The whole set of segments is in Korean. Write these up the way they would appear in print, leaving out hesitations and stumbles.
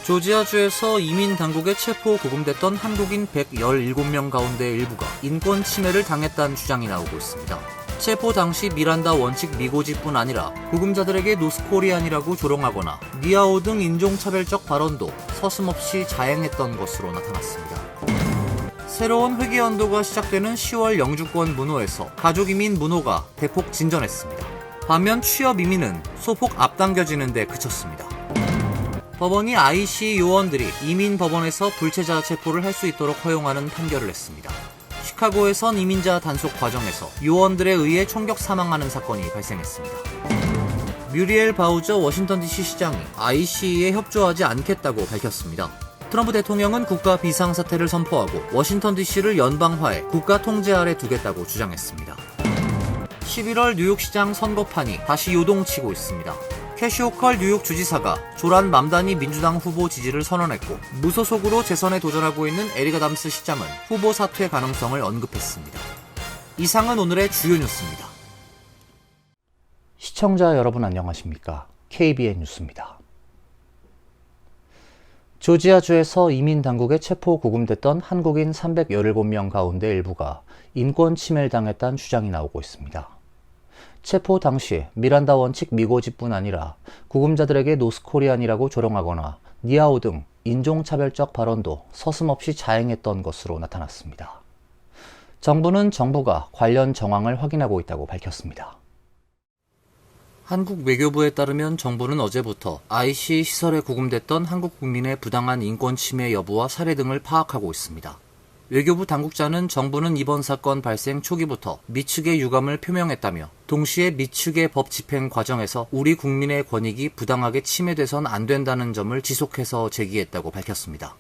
조지아주에서 이민 당국에 체포 구금됐던 한국인 117명 가운데 일부가 인권 침해를 당했다는 주장이 나오고 있습니다. 체포 당시 미란다 원칙 미고지뿐 아니라 구금자들에게 노스코리안이라고 조롱하거나 니아오 등 인종차별적 발언도 서슴없이 자행했던 것으로 나타났습니다. 새로운 회계 연도가 시작되는 10월 영주권 문호에서 가족이민 문호가 대폭 진전했습니다. 반면 취업 이민은 소폭 앞당겨지는 데 그쳤습니다. 법원이 IC 요원들이 이민 법원에서 불체자 체포를 할 수 있도록 허용하는 판결을 했습니다. 시카고에선 이민자 단속 과정에서 요원들에 의해 총격 사망하는 사건이 발생했습니다. 뮤리엘 바우저 워싱턴 DC 시장이 IC에 협조하지 않겠다고 밝혔습니다. 트럼프 대통령은 국가 비상사태를 선포하고 워싱턴 DC를 연방화해 국가 통제 아래 두겠다고 주장했습니다. 11월 뉴욕시장 선거판이 다시 요동치고 있습니다. 캐시 호컬 뉴욕 주지사가 조란 맘다니 민주당 후보 지지를 선언했고 무소속으로 재선에 도전하고 있는 에릭 아담스 시장은 후보 사퇴 가능성을 언급했습니다. 이상은 오늘의 주요 뉴스입니다. 시청자 여러분 안녕하십니까? KBN 뉴스입니다. 조지아주에서 이민 당국에 체포 구금됐던 한국인 317명 가운데 일부가 인권 침해를 당했다는 주장이 나오고 있습니다. 체포 당시 미란다 원칙 미고지뿐 아니라 구금자들에게 노스코리안이라고 조롱하거나 니아오 등 인종차별적 발언도 서슴없이 자행했던 것으로 나타났습니다. 정부는 정부가 관련 정황을 확인하고 있다고 밝혔습니다. 한국 외교부에 따르면 정부는 어제부터 IC 시설에 구금됐던 한국 국민의 부당한 인권 침해 여부와 사례 등을 파악하고 있습니다. 외교부 당국자는 정부는 이번 사건 발생 초기부터 미측의 유감을 표명했다며 동시에 미측의 법 집행 과정에서 우리 국민의 권익이 부당하게 침해돼선 안 된다는 점을 지속해서 제기했다고 밝혔습니다.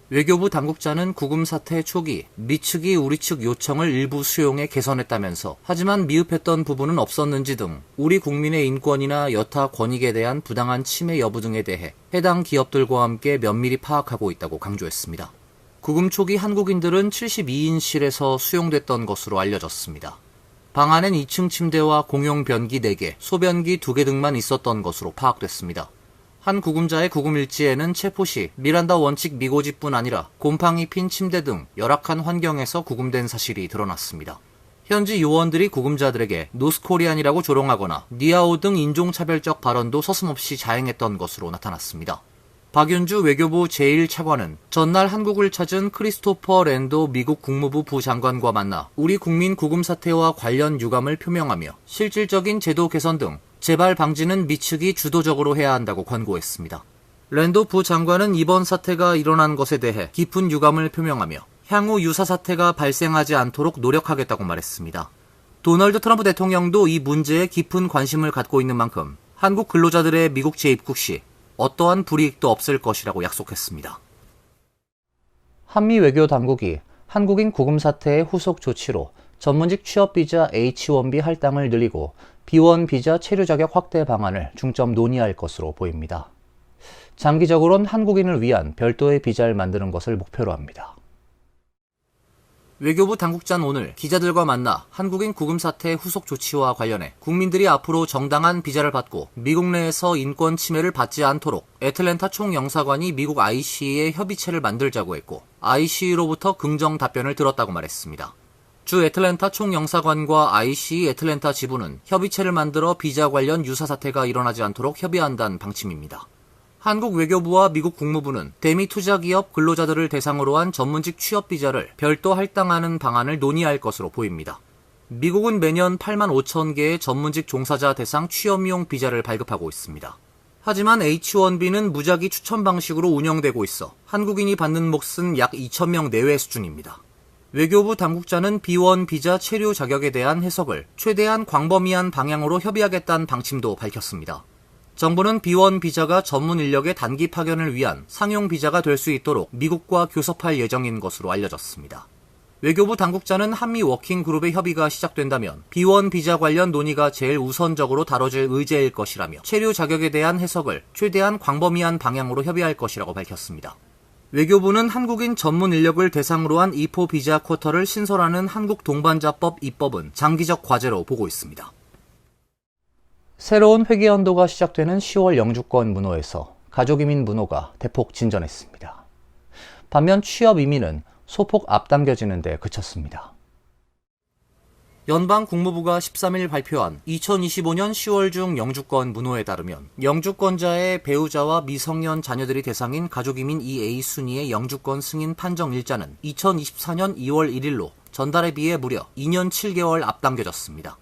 외교부 당국자는 구금 사태 초기 미측이 우리 측 요청을 일부 수용해 개선했다면서 하지만 미흡했던 부분은 없었는지 등 우리 국민의 인권이나 여타 권익에 대한 부당한 침해 여부 등에 대해 해당 기업들과 함께 면밀히 파악하고 있다고 강조했습니다. 구금 초기 한국인들은 72인실에서 수용됐던 것으로 알려졌습니다. 방 안엔 2층 침대와 공용 변기 4개, 소변기 2개 등만 있었던 것으로 파악됐습니다. 한 구금자의 구금 일지에는 체포 시 미란다 원칙 미고지뿐 아니라 곰팡이 핀 침대 등 열악한 환경에서 구금된 사실이 드러났습니다. 현지 요원들이 구금자들에게 노스코리안이라고 조롱하거나 니아오 등 인종차별적 발언도 서슴없이 자행했던 것으로 나타났습니다. 박윤주 외교부 제1차관은 전날 한국을 찾은 크리스토퍼 랜도 미국 국무부 부장관과 만나 우리 국민 구금 사태와 관련 유감을 표명하며 실질적인 제도 개선 등 재발 방지는 미측이 주도적으로 해야 한다고 권고했습니다. 랜도 부장관은 이번 사태가 일어난 것에 대해 깊은 유감을 표명하며 향후 유사 사태가 발생하지 않도록 노력하겠다고 말했습니다. 도널드 트럼프 대통령도 이 문제에 깊은 관심을 갖고 있는 만큼 한국 근로자들의 미국 재입국 시 어떠한 불이익도 없을 것이라고 약속했습니다. 한미 외교 당국이 한국인 구금 사태의 후속 조치로 전문직 취업 비자 H-1B 할당을 늘리고 B-1 비자 체류 자격 확대 방안을 중점 논의할 것으로 보입니다. 장기적으로는 한국인을 위한 별도의 비자를 만드는 것을 목표로 합니다. 외교부 당국자는 오늘 기자들과 만나 한국인 구금 사태 후속 조치와 관련해 국민들이 앞으로 정당한 비자를 받고 미국 내에서 인권 침해를 받지 않도록 애틀랜타 총영사관이 미국 IC에 협의체를 만들자고 했고 IC로부터 긍정 답변을 들었다고 말했습니다. 주 애틀랜타 총영사관과 IC 애틀랜타 지부는 협의체를 만들어 비자 관련 유사 사태가 일어나지 않도록 협의한다는 방침입니다. 한국 외교부와 미국 국무부는 대미 투자기업 근로자들을 대상으로 한 전문직 취업 비자를 별도 할당하는 방안을 논의할 것으로 보입니다. 미국은 매년 8만 5천 개의 전문직 종사자 대상 취업용 비자를 발급하고 있습니다. 하지만 H-1B는 무작위 추천 방식으로 운영되고 있어 한국인이 받는 몫은 약 2천 명 내외 수준입니다. 외교부 당국자는 B-1 비자 체류 자격에 대한 해석을 최대한 광범위한 방향으로 협의하겠다는 방침도 밝혔습니다. 정부는 B-1 비자가 전문 인력의 단기 파견을 위한 상용 비자가 될 수 있도록 미국과 교섭할 예정인 것으로 알려졌습니다. 외교부 당국자는 한미 워킹그룹의 협의가 시작된다면 B-1 비자 관련 논의가 제일 우선적으로 다뤄질 의제일 것이라며 체류 자격에 대한 해석을 최대한 광범위한 방향으로 협의할 것이라고 밝혔습니다. 외교부는 한국인 전문 인력을 대상으로 한 E4 비자 쿼터를 신설하는 한국 동반자법 입법은 장기적 과제로 보고 있습니다. 새로운 회계 연도가 시작되는 10월 영주권 문호에서 가족이민 문호가 대폭 진전했습니다. 반면 취업 이민은 소폭 앞당겨지는 데 그쳤습니다. 연방 국무부가 13일 발표한 2025년 10월 중 영주권 문호에 따르면 영주권자의 배우자와 미성년 자녀들이 대상인 가족이민 2A 순위의 영주권 승인 판정 일자는 2024년 2월 1일로 전달에 비해 무려 2년 7개월 앞당겨졌습니다.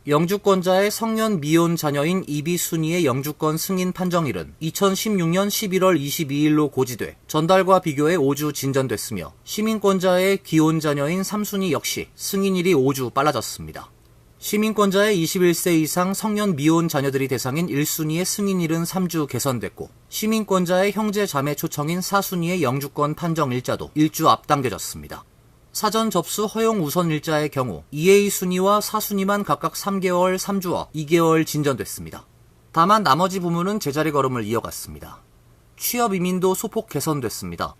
영주권자의 성년 미혼 자녀인 2B 순위의 영주권 승인 판정일은 2016년 11월 22일로 고지돼 전달과 비교해 5주 진전됐으며 시민권자의 기혼 자녀인 3순위 역시 승인일이 5주 빨라졌습니다. 시민권자의 21세 이상 성년 미혼 자녀들이 대상인 1순위의 승인일은 3주 개선됐고 시민권자의 형제 자매 초청인 4순위의 영주권 판정 일자도 1주 앞당겨졌습니다. 사전 접수 허용 우선 일자의 경우 2A 순위와 4순위만 각각 3개월 3주와 2개월 진전됐습니다. 다만 나머지 부문은 제자리 걸음을 이어갔습니다. 취업 이민도 소폭 개선됐습니다.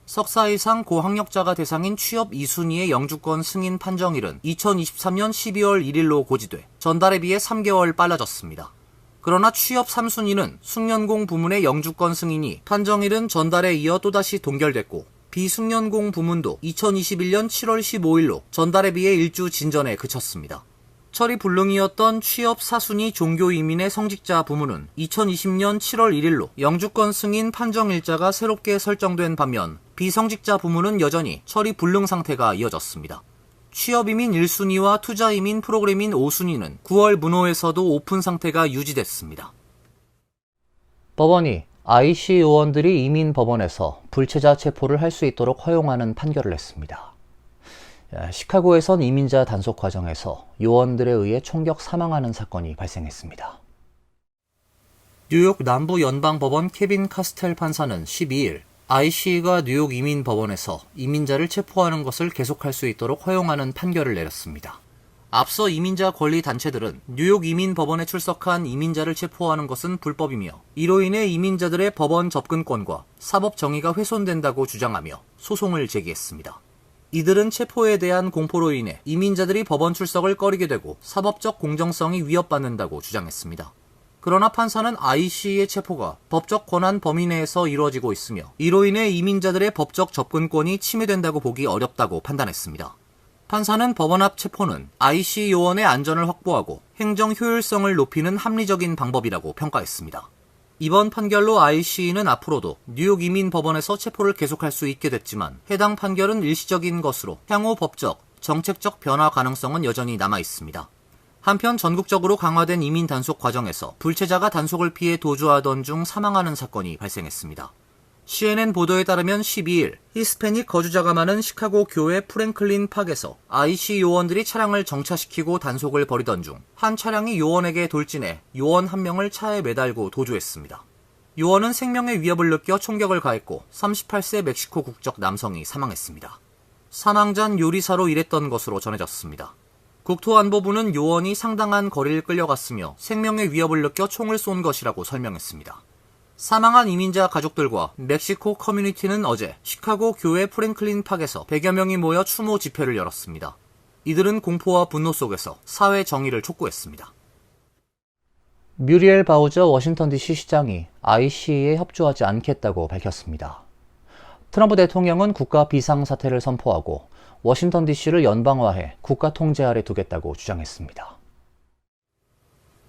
석사 이상 고학력자가 대상인 취업 2순위의 영주권 승인 판정일은 2023년 12월 1일로 고지돼 전달에 비해 3개월 빨라졌습니다. 그러나 취업 3순위는 숙련공 부문의 영주권 승인이 판정일은 전달에 이어 또다시 동결됐고 비숙련공 부문도 2021년 7월 15일로 전달에 비해 1주 진전에 그쳤습니다. 처리 불능이었던 취업 4순위 종교이민의 성직자 부문은 2020년 7월 1일로 영주권 승인 판정 일자가 새롭게 설정된 반면 비성직자 부문은 여전히 처리 불능 상태가 이어졌습니다. 취업이민 1순위와 투자이민 프로그램인 5순위는 9월 문호에서도 오픈 상태가 유지됐습니다. 법원이 IC 요원들이 이민 법원에서 불체자 체포를 할 수 있도록 허용하는 판결을 냈습니다. 시카고에선 이민자 단속 과정에서 요원들에 의해 총격 사망하는 사건이 발생했습니다. 뉴욕 남부 연방법원 케빈 카스텔 판사는 12일 IC가 뉴욕 이민법원에서 이민자를 체포하는 것을 계속할 수 있도록 허용하는 판결을 내렸습니다. 앞서 이민자 권리 단체들은 뉴욕 이민법원에 출석한 이민자를 체포하는 것은 불법이며 이로 인해 이민자들의 법원 접근권과 사법 정의가 훼손된다고 주장하며 소송을 제기했습니다. 이들은 체포에 대한 공포로 인해 이민자들이 법원 출석을 꺼리게 되고 사법적 공정성이 위협받는다고 주장했습니다. 그러나 판사는 IC의 체포가 법적 권한 범위 내에서 이루어지고 있으며 이로 인해 이민자들의 법적 접근권이 침해된다고 보기 어렵다고 판단했습니다. 판사는 법원 앞 체포는 IC 요원의 안전을 확보하고 행정 효율성을 높이는 합리적인 방법이라고 평가했습니다. 이번 판결로 IC는 앞으로도 뉴욕 이민법원에서 체포를 계속할 수 있게 됐지만 해당 판결은 일시적인 것으로 향후 법적, 정책적 변화 가능성은 여전히 남아 있습니다. 한편 전국적으로 강화된 이민 단속 과정에서 불체자가 단속을 피해 도주하던 중 사망하는 사건이 발생했습니다. CNN 보도에 따르면 12일 히스패닉 거주자가 많은 시카고 교회 프랭클린 팍에서 IC 요원들이 차량을 정차시키고 단속을 벌이던 중 한 차량이 요원에게 돌진해 요원 한 명을 차에 매달고 도주했습니다. 요원은 생명의 위협을 느껴 총격을 가했고 38세 멕시코 국적 남성이 사망했습니다. 사망자는 요리사로 일했던 것으로 전해졌습니다. 국토안보부는 요원이 상당한 거리를 끌려갔으며 생명의 위협을 느껴 총을 쏜 것이라고 설명했습니다. 사망한 이민자 가족들과 멕시코 커뮤니티는 어제 시카고 교회 프랭클린 팍에서 100여 명이 모여 추모 집회를 열었습니다. 이들은 공포와 분노 속에서 사회 정의를 촉구했습니다. 뮤리엘 바우저 워싱턴 DC 시장이 IC에 협조하지 않겠다고 밝혔습니다. 트럼프 대통령은 국가 비상사태를 선포하고 워싱턴 DC를 연방화해 국가 통제 아래 두겠다고 주장했습니다.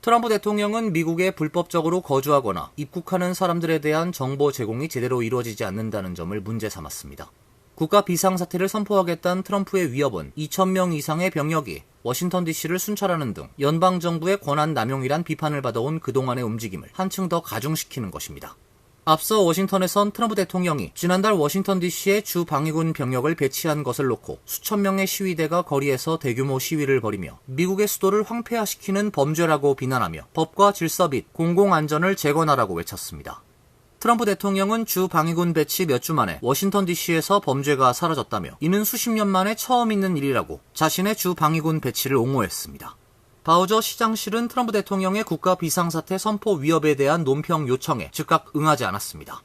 트럼프 대통령은 미국에 불법적으로 거주하거나 입국하는 사람들에 대한 정보 제공이 제대로 이루어지지 않는다는 점을 문제 삼았습니다. 국가 비상사태를 선포하겠다는 트럼프의 위협은 2,000명 이상의 병력이 워싱턴 DC를 순찰하는 등 연방정부의 권한 남용이란 비판을 받아온 그동안의 움직임을 한층 더 가중시키는 것입니다. 앞서 워싱턴에선 트럼프 대통령이 지난달 워싱턴 DC에 주 방위군 병력을 배치한 것을 놓고 수천 명의 시위대가 거리에서 대규모 시위를 벌이며 미국의 수도를 황폐화시키는 범죄라고 비난하며 법과 질서 및 공공안전을 재건하라고 외쳤습니다. 트럼프 대통령은 주 방위군 배치 몇 주 만에 워싱턴 DC에서 범죄가 사라졌다며 이는 수십 년 만에 처음 있는 일이라고 자신의 주 방위군 배치를 옹호했습니다. 바우저 시장실은 트럼프 대통령의 국가 비상사태 선포 위협에 대한 논평 요청에 즉각 응하지 않았습니다.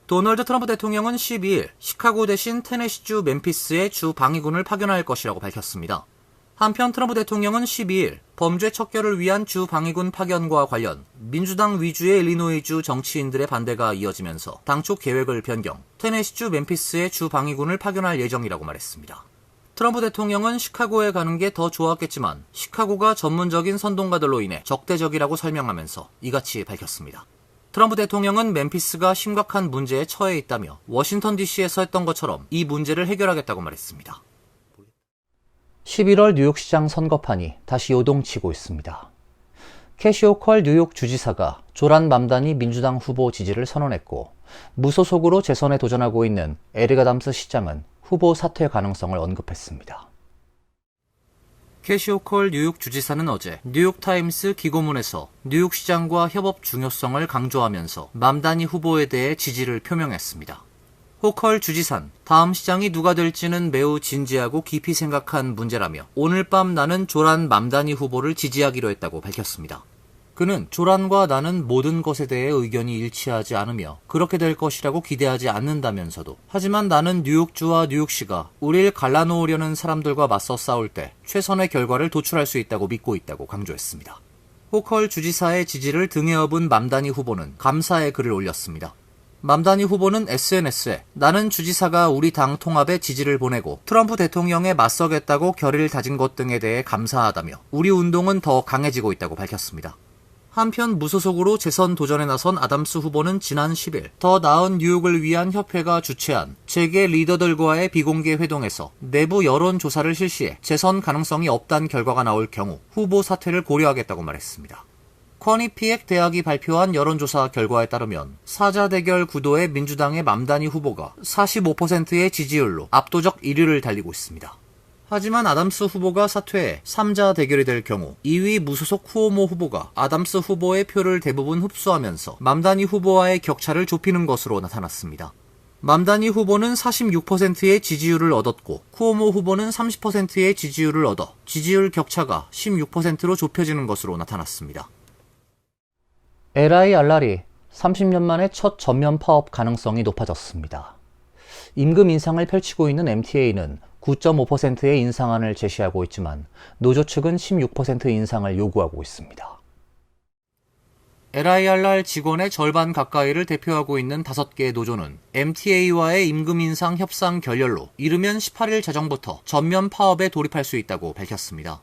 도널드 트럼프 대통령은 12일 시카고 대신 테네시주 멤피스에 주 방위군을 파견할 것이라고 밝혔습니다. 한편 트럼프 대통령은 12일 범죄 척결을 위한 주 방위군 파견과 관련 민주당 위주의 일리노이주 정치인들의 반대가 이어지면서 당초 계획을 변경, 테네시주 멤피스에 주 방위군을 파견할 예정이라고 말했습니다. 트럼프 대통령은 시카고에 가는 게 더 좋았겠지만 시카고가 전문적인 선동가들로 인해 적대적이라고 설명하면서 이같이 밝혔습니다. 트럼프 대통령은 멤피스가 심각한 문제에 처해 있다며 워싱턴 DC에서 했던 것처럼 이 문제를 해결하겠다고 말했습니다. 11월 뉴욕시장 선거판이 다시 요동치고 있습니다. 캐시 호컬 뉴욕 주지사가 조란 맘다니 민주당 후보 지지를 선언했고 무소속으로 재선에 도전하고 있는 에릭 아담스 시장은 후보 사퇴 가능성을 언급했습니다. 캐시 호컬 뉴욕 주지사는 어제 뉴욕타임스 기고문에서 뉴욕시장과 협업 중요성을 강조하면서 맘다니 후보에 대해 지지를 표명했습니다. 호컬 주지사는 다음 시장이 누가 될지는 매우 진지하고 깊이 생각한 문제라며 오늘 밤 나는 조란 맘다니 후보를 지지하기로 했다고 밝혔습니다. 그는 조란과 나는 모든 것에 대해 의견이 일치하지 않으며 그렇게 될 것이라고 기대하지 않는다면서도 하지만 나는 뉴욕주와 뉴욕시가 우리를 갈라놓으려는 사람들과 맞서 싸울 때 최선의 결과를 도출할 수 있다고 믿고 있다고 강조했습니다. 호컬 주지사의 지지를 등에 업은 맘다니 후보는 감사의 글을 올렸습니다. 맘다니 후보는 SNS에 나는 주지사가 우리 당 통합에 지지를 보내고 트럼프 대통령에 맞서겠다고 결의를 다진 것 등에 대해 감사하다며 우리 운동은 더 강해지고 있다고 밝혔습니다. 한편 무소속으로 재선 도전에 나선 아담스 후보는 지난 10일 더 나은 뉴욕을 위한 협회가 주최한 재계 리더들과의 비공개 회동에서 내부 여론조사를 실시해 재선 가능성이 없다는 결과가 나올 경우 후보 사퇴를 고려하겠다고 말했습니다. 쿼니피엑 대학이 발표한 여론조사 결과에 따르면 사자 대결 구도의 민주당의 맘다니 후보가 45%의 지지율로 압도적 1위를 달리고 있습니다. 하지만 아담스 후보가 사퇴해 3자 대결이 될 경우 2위 무소속 쿠오모 후보가 아담스 후보의 표를 대부분 흡수하면서 맘다니 후보와의 격차를 좁히는 것으로 나타났습니다. 맘다니 후보는 46%의 지지율을 얻었고 쿠오모 후보는 30%의 지지율을 얻어 지지율 격차가 16%로 좁혀지는 것으로 나타났습니다. LI 알랄이 30년 만에 첫 전면 파업 가능성이 높아졌습니다. 임금 인상을 펼치고 있는 MTA는 9.5%의 인상안을 제시하고 있지만 노조 측은 16% 인상을 요구하고 있습니다. LIRR 직원의 절반 가까이를 대표하고 있는 5개의 노조는 MTA와의 임금 인상 협상 결렬로 이르면 18일 자정부터 전면 파업에 돌입할 수 있다고 밝혔습니다.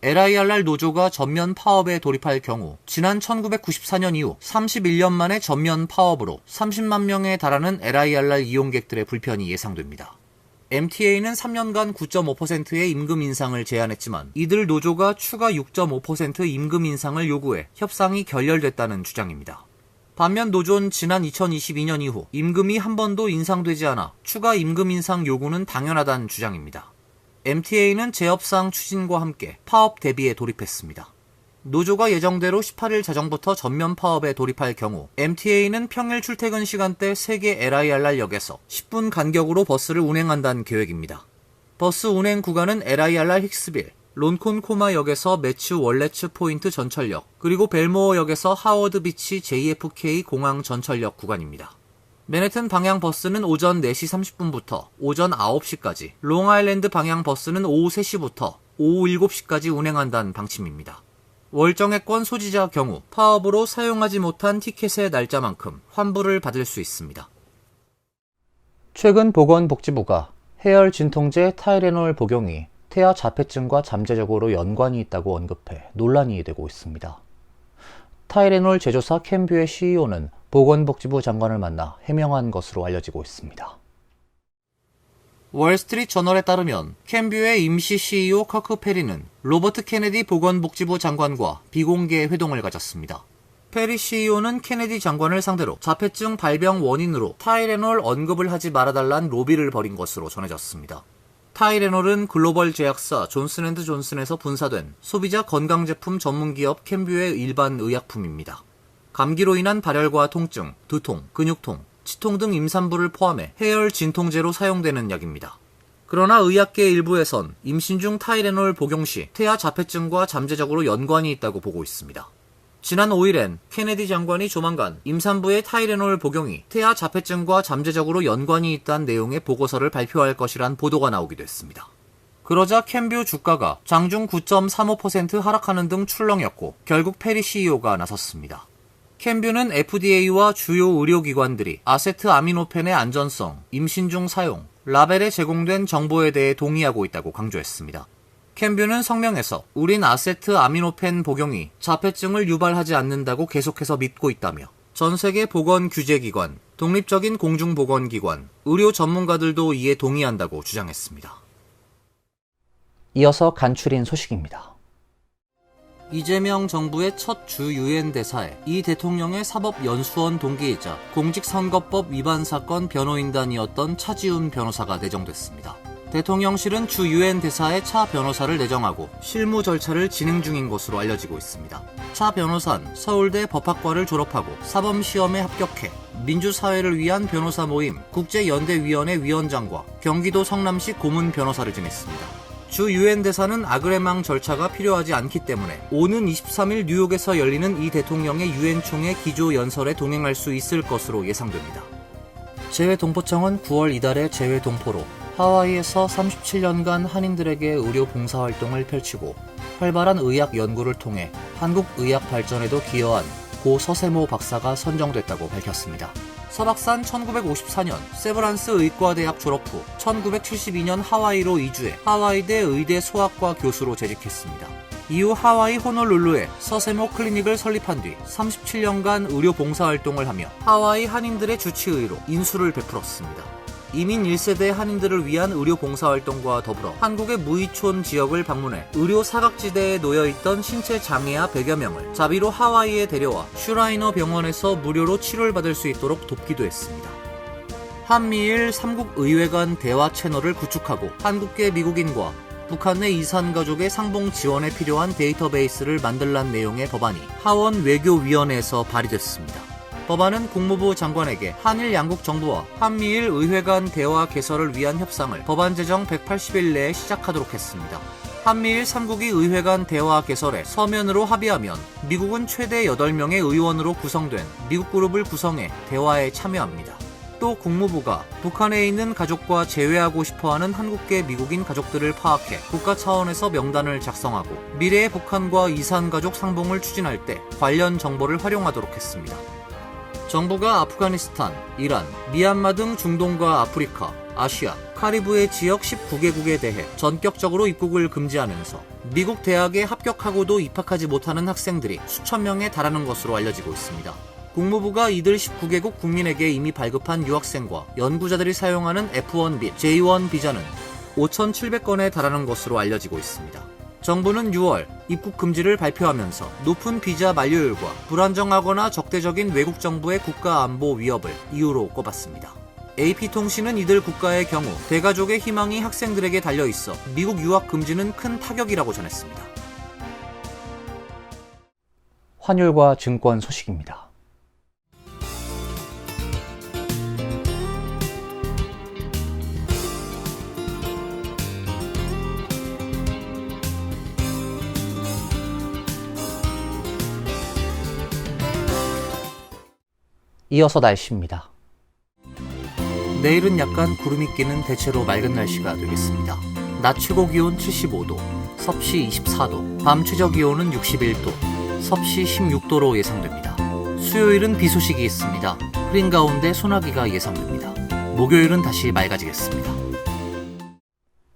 LIRR 노조가 전면 파업에 돌입할 경우 지난 1994년 이후 31년 만에 전면 파업으로 30만 명에 달하는 LIRR 이용객들의 불편이 예상됩니다. MTA는 3년간 9.5%의 임금 인상을 제안했지만 이들 노조가 추가 6.5% 임금 인상을 요구해 협상이 결렬됐다는 주장입니다. 반면 노조는 지난 2022년 이후 임금이 한 번도 인상되지 않아 추가 임금 인상 요구는 당연하다는 주장입니다. MTA는 재협상 추진과 함께 파업 대비에 돌입했습니다. 노조가 예정대로 18일 자정부터 전면 파업에 돌입할 경우 MTA는 평일 출퇴근 시간대 3개 LIRR역에서 10분 간격으로 버스를 운행한다는 계획입니다. 버스 운행 구간은 LIRR 힉스빌, 론콘코마역에서 매튜 월레츠 포인트 전철역, 그리고 벨모어역에서 하워드 비치 JFK 공항 전철역 구간입니다. 맨해튼 방향 버스는 오전 4시 30분부터 오전 9시까지, 롱아일랜드 방향 버스는 오후 3시부터 오후 7시까지 운행한다는 방침입니다. 월정액권 소지자 경우 파업으로 사용하지 못한 티켓의 날짜만큼 환불을 받을 수 있습니다. 최근 보건복지부가 해열 진통제 타이레놀 복용이 태아 자폐증과 잠재적으로 연관이 있다고 언급해 논란이 되고 있습니다. 타이레놀 제조사 캔뷰의 CEO는 보건복지부 장관을 만나 해명한 것으로 알려지고 있습니다. 월스트리트 저널에 따르면 캔뷰의 임시 CEO 커크 페리는 로버트 케네디 보건복지부 장관과 비공개 회동을 가졌습니다. 페리 CEO는 케네디 장관을 상대로 자폐증 발병 원인으로 타이레놀 언급을 하지 말아달란 로비를 벌인 것으로 전해졌습니다. 타이레놀은 글로벌 제약사 존슨앤드존슨에서 분사된 소비자 건강제품 전문기업 캔뷰의 일반 의약품입니다. 감기로 인한 발열과 통증, 두통, 근육통, 치통 등 임산부를 포함해 해열 진통제로 사용되는 약입니다. 그러나 의학계 일부에선 임신 중 타이레놀 복용 시 태아 자폐증과 잠재적으로 연관이 있다고 보고 있습니다. 지난 5일엔 케네디 장관이 조만간 임산부의 타이레놀 복용이 태아 자폐증과 잠재적으로 연관이 있다는 내용의 보고서를 발표할 것이란 보도가 나오기도 했습니다. 그러자 캠뷰 주가가 장중 9.35% 하락하는 등 출렁였고 결국 페리 CEO가 나섰습니다. 캠뷰는 FDA와 주요 의료기관들이 아세트 아미노펜의 안전성, 임신 중 사용, 라벨에 제공된 정보에 대해 동의하고 있다고 강조했습니다. 캠뷰는 성명에서 우린 아세트 아미노펜 복용이 자폐증을 유발하지 않는다고 계속해서 믿고 있다며 전 세계 보건규제기관, 독립적인 공중보건기관, 의료 전문가들도 이에 동의한다고 주장했습니다. 이어서 간추린 소식입니다. 이재명 정부의 첫 주 유엔 대사에 이 대통령의 사법연수원 동기이자 공직선거법 위반 사건 변호인단이었던 차지훈 변호사가 내정됐습니다. 대통령실은 주 유엔 대사에 차 변호사를 내정하고 실무 절차를 진행 중인 것으로 알려지고 있습니다. 차 변호사는 서울대 법학과를 졸업하고 사범시험에 합격해 민주사회를 위한 변호사 모임 국제연대위원회 위원장과 경기도 성남시 고문 변호사를 지냈습니다. 주 유엔 대사는 아그레망 절차가 필요하지 않기 때문에 오는 23일 뉴욕에서 열리는 이 대통령의 유엔 총회 기조 연설에 동행할 수 있을 것으로 예상됩니다. 재외동포청은 9월 이달에 재외동포로 하와이에서 37년간 한인들에게 의료 봉사활동을 펼치고 활발한 의학 연구를 통해 한국 의학 발전에도 기여한 고 서세모 박사가 선정됐다고 밝혔습니다. 서 박사는 1954년 세브란스 의과대학 졸업 후 1972년 하와이로 이주해 하와이대 의대 소아과 교수로 재직했습니다. 이후 하와이 호놀룰루에 서세모 클리닉을 설립한 뒤 37년간 의료 봉사활동을 하며 하와이 한인들의 주치의로 인수를 베풀었습니다. 이민 1세대 한인들을 위한 의료 봉사활동과 더불어 한국의 무이촌 지역을 방문해 의료 사각지대에 놓여있던 신체 장애아 100여 명을 자비로 하와이에 데려와 슈라이너 병원에서 무료로 치료를 받을 수 있도록 돕기도 했습니다. 한미일 3국 의회 간 대화 채널을 구축하고 한국계 미국인과 북한 내 이산 가족의 상봉 지원에 필요한 데이터베이스를 만들란 내용의 법안이 하원 외교위원회에서 발의됐습니다. 법안은 국무부 장관에게 한일 양국 정부와 한미일 의회 간 대화 개설을 위한 협상을 법안 제정 180일 내에 시작하도록 했습니다. 한미일 3국이 의회 간 대화 개설에 서면으로 합의하면 미국은 최대 8명의 의원으로 구성된 미국 그룹을 구성해 대화에 참여합니다. 또 국무부가 북한에 있는 가족과 재회하고 싶어하는 한국계 미국인 가족들을 파악해 국가 차원에서 명단을 작성하고 미래의 북한과 이산 가족 상봉을 추진할 때 관련 정보를 활용하도록 했습니다. 정부가 아프가니스탄, 이란, 미얀마 등 중동과 아프리카, 아시아, 카리브해 지역 19개국에 대해 전격적으로 입국을 금지하면서 미국 대학에 합격하고도 입학하지 못하는 학생들이 수천 명에 달하는 것으로 알려지고 있습니다. 국무부가 이들 19개국 국민에게 이미 발급한 유학생과 연구자들이 사용하는 F1 및 J1 비자는 5,700건에 달하는 것으로 알려지고 있습니다. 정부는 6월 입국 금지를 발표하면서 높은 비자 만료율과 불안정하거나 적대적인 외국 정부의 국가 안보 위협을 이유로 꼽았습니다. AP통신은 이들 국가의 경우 대가족의 희망이 학생들에게 달려있어 미국 유학 금지는 큰 타격이라고 전했습니다. 환율과 증권 소식입니다. 이어서 날씨입니다. 내일은 약간 구름이 끼는 대체로 맑은 날씨가 되겠습니다. 낮 최고 기온 75도, 섭씨 24도, 밤 최저 기온은 61도, 섭씨 16도로 예상됩니다. 수요일은 비 소식이 있습니다. 흐린 가운데 소나기가 예상됩니다. 목요일은 다시 맑아지겠습니다.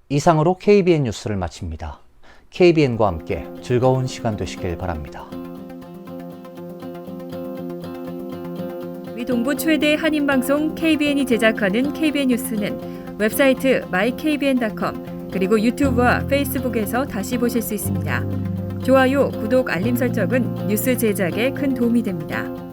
이상으로 KBN 뉴스를 마칩니다. KBN과 함께 즐거운 시간 되시길 바랍니다. 미 동부 최대 한인방송 KBN이 제작하는 KBN 뉴스는 웹사이트 mykbn.com 그리고 유튜브와 페이스북에서 다시 보실 수 있습니다. 좋아요, 구독, 알림 설정은 뉴스 제작에 큰 도움이 됩니다.